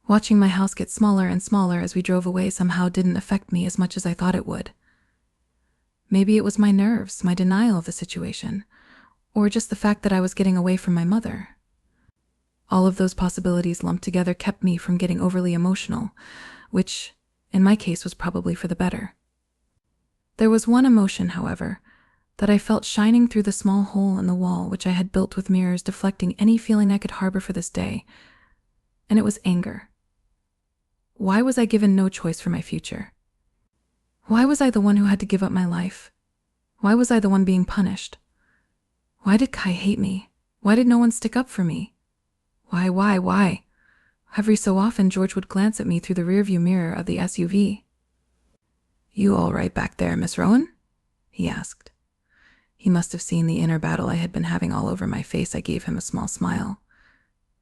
Watching my house get smaller and smaller as we drove away somehow didn't affect me as much as I thought it would. Maybe it was my nerves, my denial of the situation, or just the fact that I was getting away from my mother. All of those possibilities lumped together kept me from getting overly emotional, which, in my case, was probably for the better. There was one emotion, however, that I felt shining through the small hole in the wall which I had built with mirrors deflecting any feeling I could harbor for this day, and it was anger. Why was I given no choice for my future? Why was I the one who had to give up my life? Why was I the one being punished? Why did Kai hate me? Why did no one stick up for me? Why? Every so often George would glance at me through the rearview mirror of the SUV. "You all right back there, Miss Rowan?" he asked. He must have seen the inner battle I had been having all over my face. I gave him a small smile.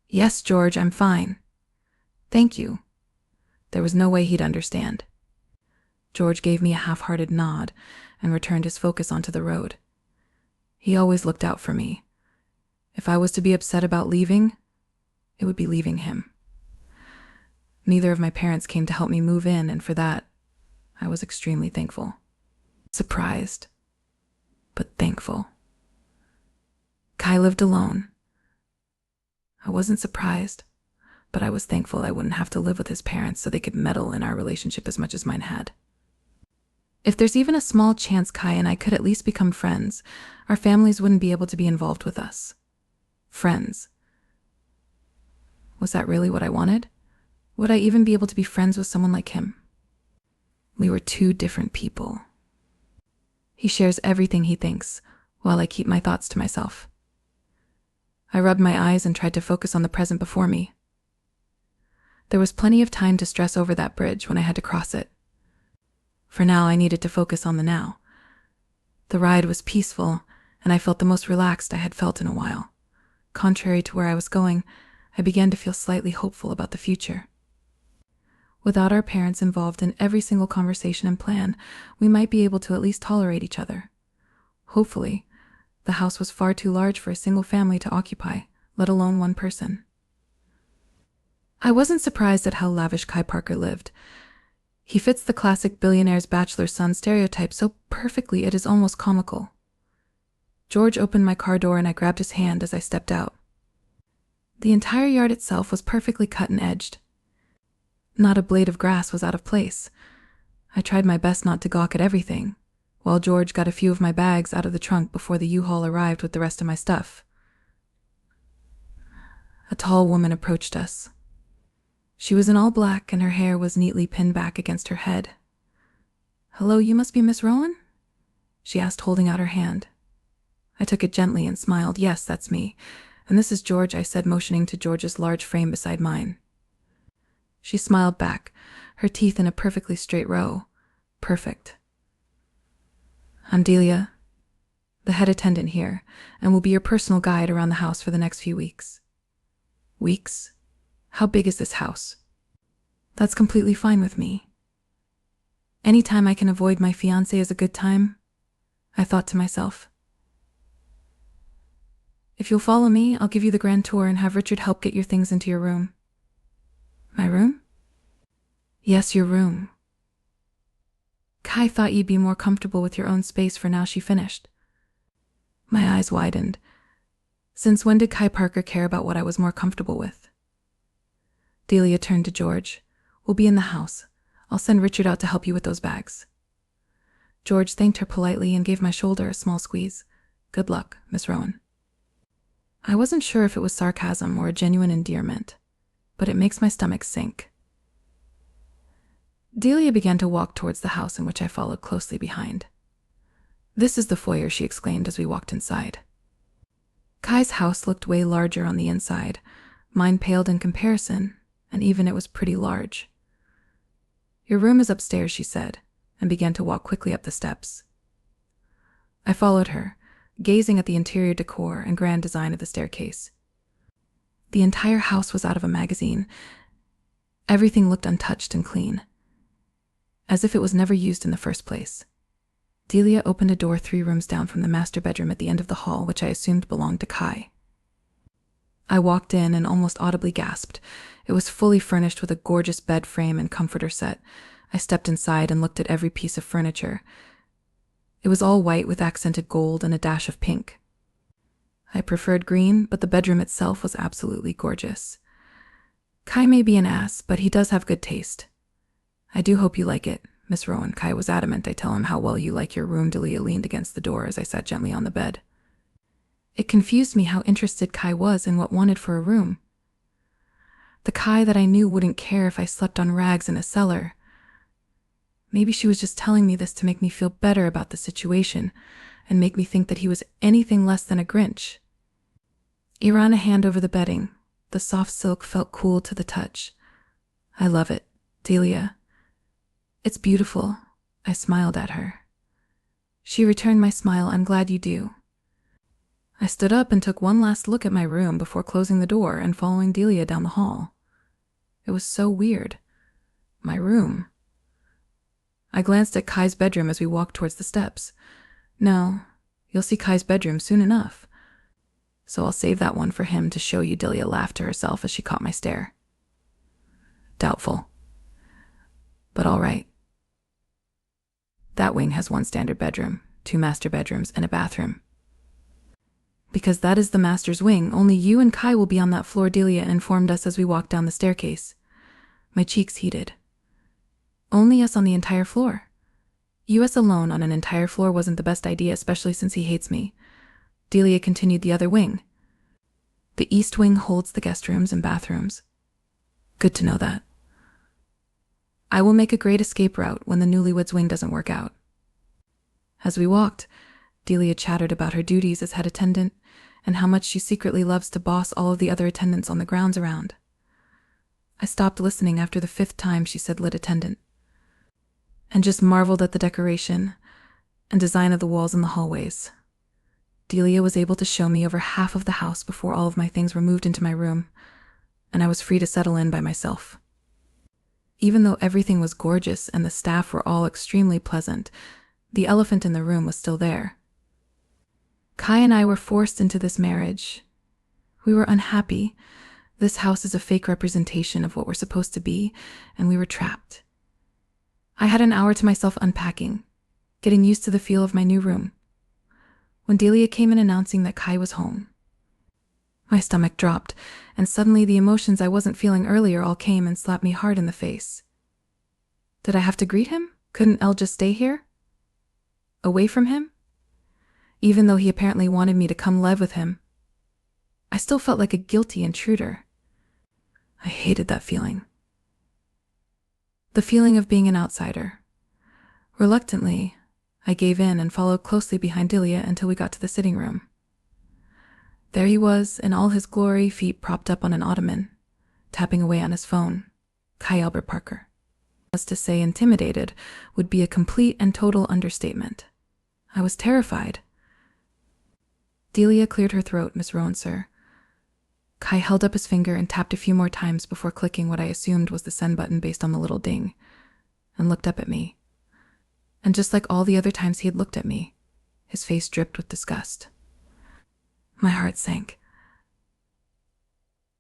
"Yes, George, I'm fine." "Thank you." There was no way he'd understand. George gave me a half-hearted nod and returned his focus onto the road. He always looked out for me. If I was to be upset about leaving, it would be leaving him. Neither of my parents came to help me move in, and for that, I was extremely thankful. Surprised, but thankful. Kai lived alone. I wasn't surprised, but I was thankful I wouldn't have to live with his parents so they could meddle in our relationship as much as mine had. If there's even a small chance Kai and I could at least become friends, our families wouldn't be able to be involved with us. Friends. Was that really what I wanted? Would I even be able to be friends with someone like him? We were two different people. He shares everything he thinks, while I keep my thoughts to myself. I rubbed my eyes and tried to focus on the present before me. There was plenty of time to stress over that bridge when I had to cross it. For now, I needed to focus on the now. The ride was peaceful, and I felt the most relaxed I had felt in a while. Contrary to where I was going, I began to feel slightly hopeful about the future. Without our parents involved in every single conversation and plan, we might be able to at least tolerate each other. Hopefully, the house was far too large for a single family to occupy, let alone one person. I wasn't surprised at how lavish Kai Parker lived. He fits the classic billionaire's bachelor son stereotype so perfectly it is almost comical. George opened my car door and I grabbed his hand as I stepped out. The entire yard itself was perfectly cut and edged. Not a blade of grass was out of place. I tried my best not to gawk at everything, while George got a few of my bags out of the trunk before the U-Haul arrived with the rest of my stuff. A tall woman approached us. She was in all black and her hair was neatly pinned back against her head. "Hello, you must be Miss Rowan?" she asked, holding out her hand. I took it gently and smiled. "Yes, that's me. And this is George," I said, motioning to George's large frame beside mine. She smiled back, her teeth in a perfectly straight row. Perfect. "I'm Delia, the head attendant here, and will be your personal guide around the house for the next few weeks." "Weeks? How big is this house?" "That's completely fine with me. Any time I can avoid my fiance is a good time," I thought to myself. "If you'll follow me, I'll give you the grand tour and have Richard help get your things into your room." "My room?" "Yes, your room. Kai thought you'd be more comfortable with your own space for now," she finished. My eyes widened. Since when did Kai Parker care about what I was more comfortable with? Delia turned to George. "We'll be in the house. I'll send Richard out to help you with those bags." George thanked her politely and gave my shoulder a small squeeze. "Good luck, Miss Rowan." I wasn't sure if it was sarcasm or a genuine endearment, but it makes my stomach sink. Delia began to walk towards the house, in which I followed closely behind. "This is the foyer," she exclaimed as we walked inside. Kai's house looked way larger on the inside. Mine paled in comparison, and even it was pretty large. "Your room is upstairs," she said, and began to walk quickly up the steps. I followed her, gazing at the interior decor and grand design of the staircase. The entire house was out of a magazine. Everything looked untouched and clean, as if it was never used in the first place. Delia opened a door 3 rooms down from the master bedroom at the end of the hall, which I assumed belonged to Kai. I walked in and almost audibly gasped. It was fully furnished with a gorgeous bed frame and comforter set. I stepped inside and looked at every piece of furniture. It was all white with accented gold and a dash of pink. I preferred green, but the bedroom itself was absolutely gorgeous. Kai may be an ass, but he does have good taste. I do hope you like it, Miss Rowan. Kai was adamant I tell him how well you like your room. Delia leaned against the door as I sat gently on the bed. It confused me how interested Kai was in what wanted for a room. The Kai that I knew wouldn't care if I slept on rags in a cellar. Maybe she was just telling me this to make me feel better about the situation and make me think that he was anything less than a Grinch. He ran a hand over the bedding. The soft silk felt cool to the touch. I love it, Delia. It's beautiful. I smiled at her. She returned my smile. I'm glad you do. I stood up and took one last look at my room before closing the door and following Delia down the hall. It was so weird. My room. I glanced at Kai's bedroom as we walked towards the steps. No, you'll see Kai's bedroom soon enough. So I'll save that one for him to show you. Delia laughed to herself as she caught my stare. Doubtful. But all right. That wing has one standard bedroom, 2 master bedrooms, and a bathroom. Because that is the master's wing, only you and Kai will be on that floor, Delia informed us as we walked down the staircase. My cheeks heated. Only us on the entire floor. US alone on an entire floor wasn't the best idea, especially since he hates me. Delia continued. The other wing. The east wing holds the guest rooms and bathrooms. Good to know that. I will make a great escape route when the newlyweds wing doesn't work out. As we walked, Delia chattered about her duties as head attendant and how much she secretly loves to boss all of the other attendants on the grounds around. I stopped listening after the 5th time she said lit attendant, and just marveled at the decoration and design of the walls and the hallways. Delia was able to show me over half of the house before all of my things were moved into my room, and I was free to settle in by myself. Even though everything was gorgeous and the staff were all extremely pleasant, the elephant in the room was still there. Kai and I were forced into this marriage. We were unhappy. This house is a fake representation of what we're supposed to be, and we were trapped. I had an hour to myself unpacking, getting used to the feel of my new room. When Delia came in announcing that Kai was home, my stomach dropped, and suddenly the emotions I wasn't feeling earlier all came and slapped me hard in the face. Did I have to greet him? Couldn't Elle just stay here? Away from him? Even though he apparently wanted me to come live with him, I still felt like a guilty intruder. I hated that feeling. The feeling of being an outsider. Reluctantly, I gave in and followed closely behind Delia until we got to the sitting room. There he was, in all his glory, feet propped up on an ottoman, tapping away on his phone. Kai Albert Parker. As to say intimidated would be a complete and total understatement. I was terrified. Delia cleared her throat. Miss Rowan, sir. Kai held up his finger and tapped a few more times before clicking what I assumed was the send button based on the little ding, and looked up at me. And just like all the other times he had looked at me, his face dripped with disgust. My heart sank.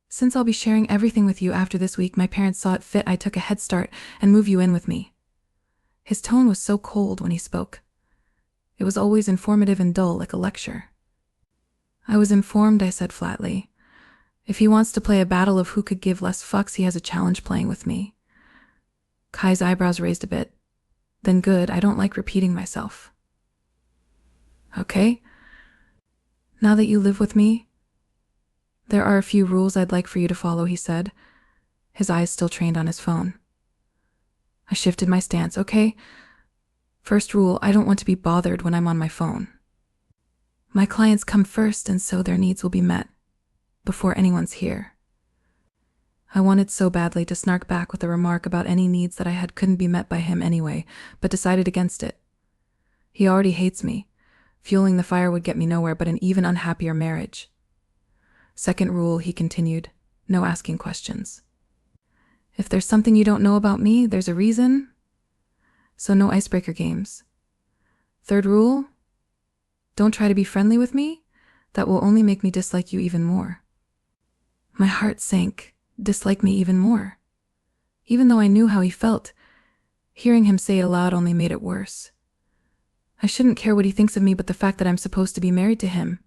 Since I'll be sharing everything with you after this week, my parents saw it fit I took a head start and move you in with me. His tone was so cold when he spoke. It was always informative and dull, like a lecture. I was informed, I said flatly. If he wants to play a battle of who could give less fucks, he has a challenge playing with me. Kai's eyebrows raised a bit. Then good, I don't like repeating myself. Okay. Now that you live with me, there are a few rules I'd like for you to follow, he said, his eyes still trained on his phone. I shifted my stance. Okay. First rule, I don't want to be bothered when I'm on my phone. My clients come first, and so their needs will be met before anyone's here. I wanted so badly to snark back with a remark about any needs that I had couldn't be met by him anyway, but decided against it. He already hates me. Fueling the fire would get me nowhere but an even unhappier marriage. Second rule, he continued, no asking questions. If there's something you don't know about me, there's a reason. So no icebreaker games. Third rule, don't try to be friendly with me. That will only make me dislike you even more. My heart sank, disliked me even more. Even though I knew how he felt, hearing him say it aloud only made it worse. I shouldn't care what he thinks of me, but the fact that I'm supposed to be married to him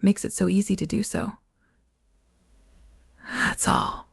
makes it so easy to do so. That's all.